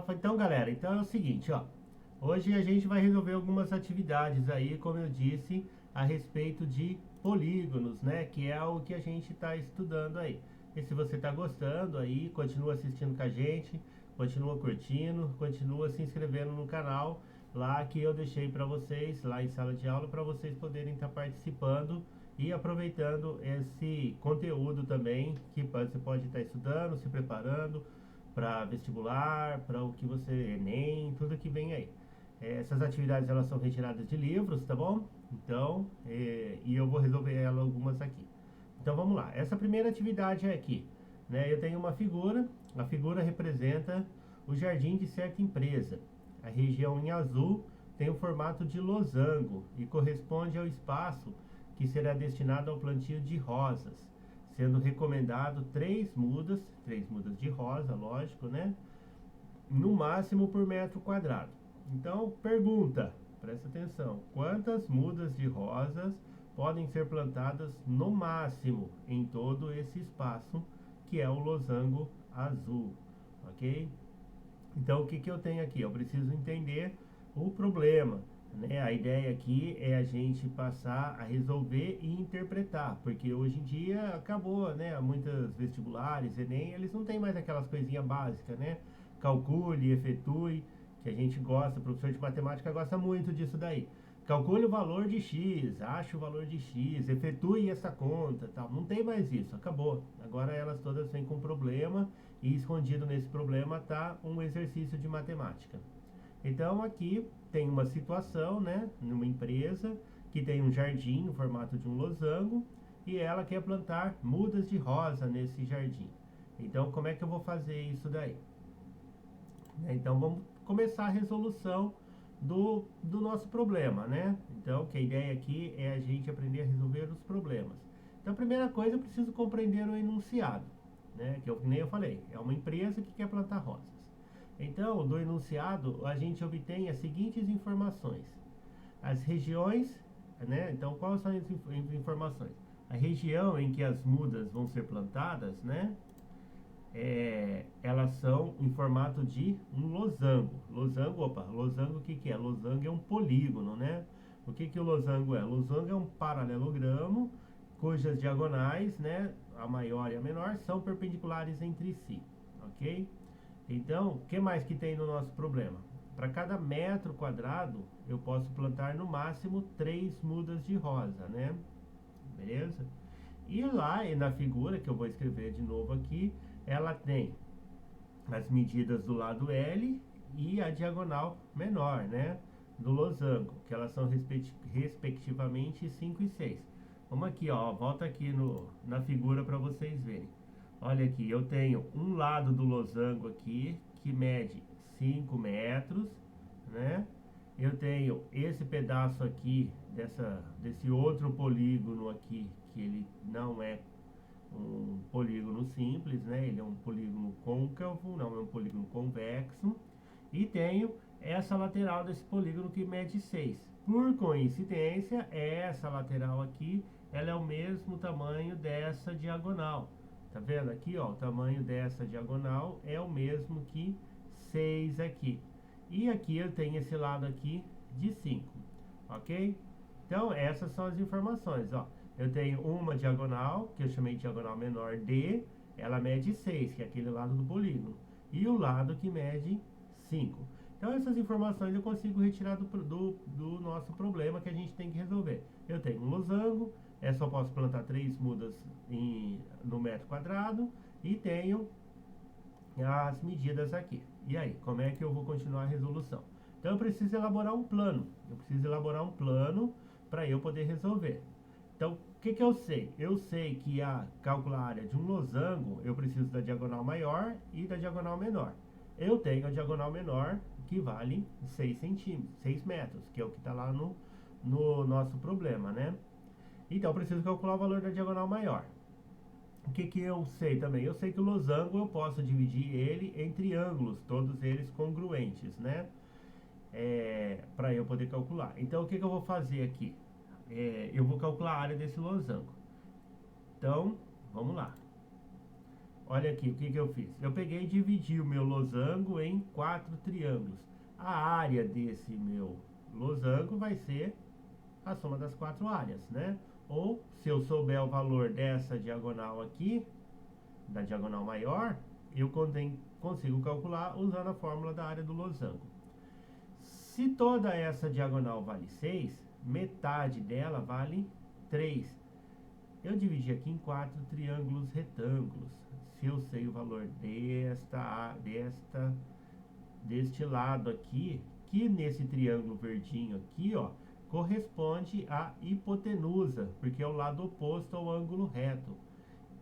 Então, galera, então é o seguinte, ó. Hoje a gente vai resolver algumas atividades aí, como eu disse, a respeito de polígonos, né? Que é o que a gente está estudando aí. E se você está gostando aí, continua assistindo com a gente, continua curtindo, continua se inscrevendo no canal lá que eu deixei para vocês, lá em sala de aula, para vocês poderem estar participando e aproveitando esse conteúdo também, que você pode estar estudando, se preparando para vestibular, para o que você, Enem, tudo que vem aí. Essas atividades elas são retiradas de livros, tá bom? Então, e eu vou resolver elas algumas aqui. Então vamos lá. Essa primeira atividade é aqui, né? Eu tenho uma figura, a figura representa o jardim de certa empresa. A região em azul tem o formato de losango e corresponde ao espaço que será destinado ao plantio de rosas, sendo recomendado três mudas de rosa, lógico, né? No máximo por metro quadrado. Então, pergunta, presta atenção, quantas mudas de rosas podem ser plantadas no máximo em todo esse espaço que é o losango azul, ok? Então, o que eu tenho aqui? Eu preciso entender o problema, né? A ideia aqui é a gente passar a resolver e interpretar, porque hoje em dia acabou, né? Muitos vestibulares, Enem, eles não têm mais aquelas coisinhas básicas, né? Calcule, efetue, que a gente gosta, o professor de matemática gosta muito disso daí. Calcule o valor de x, ache o valor de x, efetue essa conta, tal. Não tem mais isso, acabou. Agora elas todas vêm com problema e escondido nesse problema está um exercício de matemática. Então aqui tem uma situação, né, numa empresa que tem um jardim no formato de um losango e ela quer plantar mudas de rosa nesse jardim. Então como é que eu vou fazer isso daí? Então vamos começar a resolução do nosso problema, né? Então, que a ideia aqui é a gente aprender a resolver os problemas. Então, a primeira coisa, eu preciso compreender o enunciado, né? Que nem eu falei, é uma empresa que quer plantar rosas. Então, do enunciado, a gente obtém as seguintes informações. As regiões, né? Então, quais são as informações? A região em que as mudas vão ser plantadas, né? Elas são em formato de um losango. Losango o que é? Losango é um polígono, né? O que o losango é? Losango é um paralelogramo cujas diagonais, né, a maior e a menor, são perpendiculares entre si, ok? Então, o que mais que tem no nosso problema? Para cada metro quadrado, eu posso plantar no máximo 3 mudas de rosa, né? Beleza? E lá na figura, que eu vou escrever de novo aqui, ela tem as medidas do lado L e a diagonal menor, né? Do losango, que elas são respectivamente 5 e 6. Vamos aqui, ó, volta aqui na figura para vocês verem. Olha aqui, eu tenho um lado do losango aqui, que mede 5 metros, né? Eu tenho esse pedaço aqui, desse outro polígono aqui, que ele não é um polígono simples, né? Ele é um polígono côncavo, não é um polígono convexo. E tenho essa lateral desse polígono que mede 6. Por coincidência, essa lateral aqui, ela é o mesmo tamanho dessa diagonal. Tá vendo aqui, ó? O tamanho dessa diagonal é o mesmo que 6 aqui. E aqui eu tenho esse lado aqui de 5, ok? Então, essas são as informações, ó. Eu tenho uma diagonal, que eu chamei de diagonal menor D, ela mede 6, que é aquele lado do polígono. E o lado que mede 5. Então, essas informações eu consigo retirar do nosso problema que a gente tem que resolver. Eu tenho um losango, só posso plantar 3 mudas no metro quadrado, e tenho as medidas aqui. E aí, como é que eu vou continuar a resolução? Então, eu preciso elaborar um plano. Eu preciso elaborar um plano para eu poder resolver. Então, o que eu sei? Eu sei que a calcular a área de um losango, eu preciso da diagonal maior e da diagonal menor. Eu tenho a diagonal menor, que vale 6 centímetros, 6 metros, que é o que está lá no nosso problema, né? Então, eu preciso calcular o valor da diagonal maior. O que eu sei também? Eu sei que o losango eu posso dividir ele em triângulos, todos eles congruentes, né? Para eu poder calcular. Então, o que eu vou fazer aqui? Eu vou calcular a área desse losango. Então, vamos lá. olha aqui, o que eu fiz? Eu peguei e dividi o meu losango em 4 triângulos. A área desse meu losango vai ser a soma das 4 áreas, né? Ou, se eu souber o valor dessa diagonal aqui, da diagonal maior, eu consigo calcular usando a fórmula da área do losango. Se toda essa diagonal vale 6, metade dela vale 3. Eu dividi aqui em 4 triângulos retângulos. Se eu sei o valor deste lado aqui, que nesse triângulo verdinho aqui, ó, corresponde à hipotenusa, porque é o lado oposto ao ângulo reto.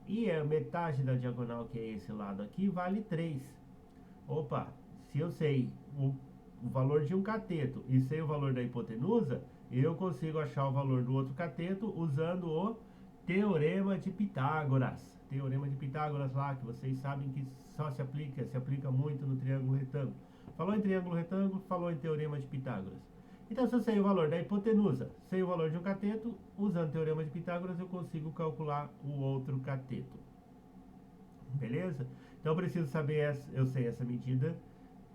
E a metade da diagonal, que é esse lado aqui, vale 3. Opa, se eu sei o valor de um cateto e sei o valor da hipotenusa, eu consigo achar o valor do outro cateto usando o Teorema de Pitágoras. Teorema de Pitágoras lá, que vocês sabem que só se aplica muito no triângulo retângulo. Falou em triângulo retângulo, falou em Teorema de Pitágoras. Então, se eu sei o valor da hipotenusa, sei o valor de um cateto, usando o Teorema de Pitágoras, eu consigo calcular o outro cateto. Beleza? Então, eu preciso saber, eu sei essa medida,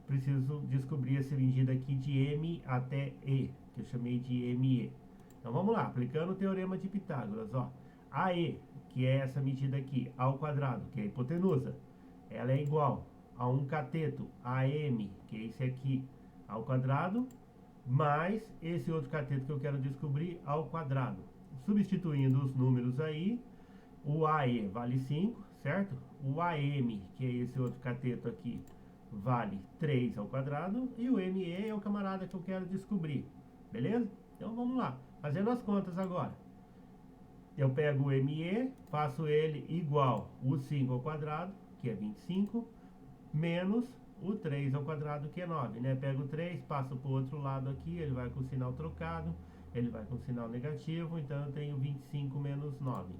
preciso descobrir essa medida aqui de M até E, que eu chamei de ME. Então, vamos lá, aplicando o Teorema de Pitágoras, ó. AE, que é essa medida aqui, ao quadrado, que é a hipotenusa, ela é igual a um cateto AM, que é esse aqui, ao quadrado, mais esse outro cateto que eu quero descobrir ao quadrado. Substituindo os números aí, o AE vale 5, certo? O AM, que é esse outro cateto aqui, vale 3 ao quadrado, e o ME é o camarada que eu quero descobrir, beleza? Então vamos lá, fazendo as contas agora. Eu pego o ME, faço ele igual o 5 ao quadrado, que é 25, menos o 3 ao quadrado, que é 9, né? Pego o 3, passo para o outro lado aqui, ele vai com o sinal trocado, ele vai com o sinal negativo, então eu tenho 25 menos 9.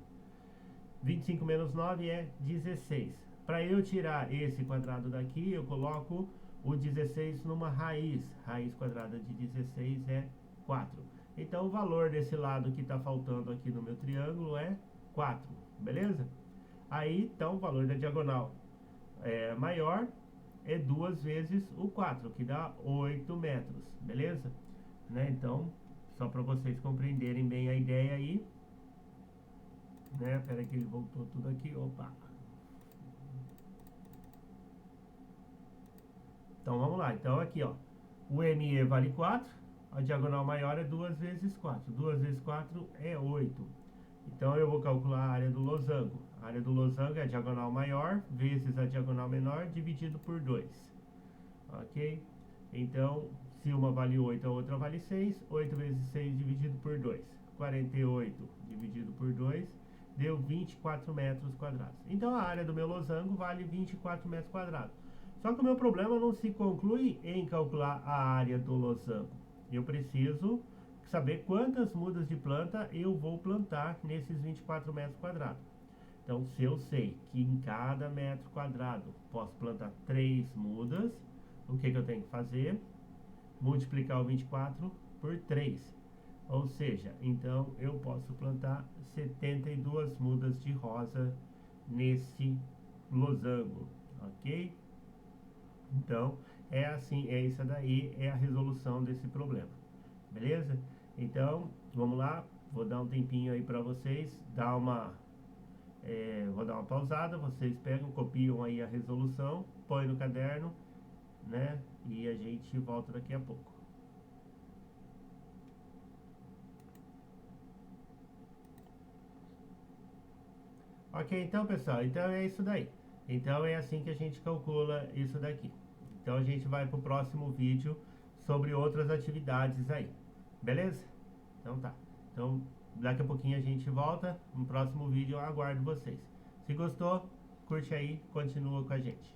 25 menos 9 é 16. Para eu tirar esse quadrado daqui, eu coloco o 16 numa raiz. Raiz quadrada de 16 é 4. Então, o valor desse lado que está faltando aqui no meu triângulo é 4, beleza? Aí, então, o valor da diagonal maior é 2 vezes o 4, que dá 8 metros, beleza? Né? Então, só para vocês compreenderem bem a ideia aí, né? Espera que ele voltou tudo aqui, opa! Então, vamos lá. Então, aqui, ó, o ME vale 4. A diagonal maior é 2 vezes 4. 2 vezes 4 é 8. Então, eu vou calcular a área do losango. A área do losango é a diagonal maior vezes a diagonal menor dividido por 2. Ok? Então, se uma vale 8, a outra vale 6. 8 vezes 6 dividido por 2. 48 dividido por 2 deu 24 metros quadrados. Então, a área do meu losango vale 24 metros quadrados. Só que o meu problema não se conclui em calcular a área do losango. Eu preciso saber quantas mudas de planta eu vou plantar nesses 24 metros quadrados. Então, se eu sei que em cada metro quadrado posso plantar 3 mudas, o que eu tenho que fazer? Multiplicar o 24 por 3. Ou seja, então eu posso plantar 72 mudas de rosa nesse losango, ok? Então, é assim, essa daí é a resolução desse problema, beleza? Então, vamos lá, vou dar um tempinho aí para vocês, vou dar uma pausada, vocês pegam, copiam aí a resolução, põe no caderno, né? E a gente volta daqui a pouco. Ok, então pessoal, então é isso daí. Então é assim que a gente calcula isso daqui. Então a gente vai para o próximo vídeo sobre outras atividades aí, beleza? Então tá. Então daqui a pouquinho a gente volta. No próximo vídeo eu aguardo vocês. Se gostou, curte aí, continua com a gente.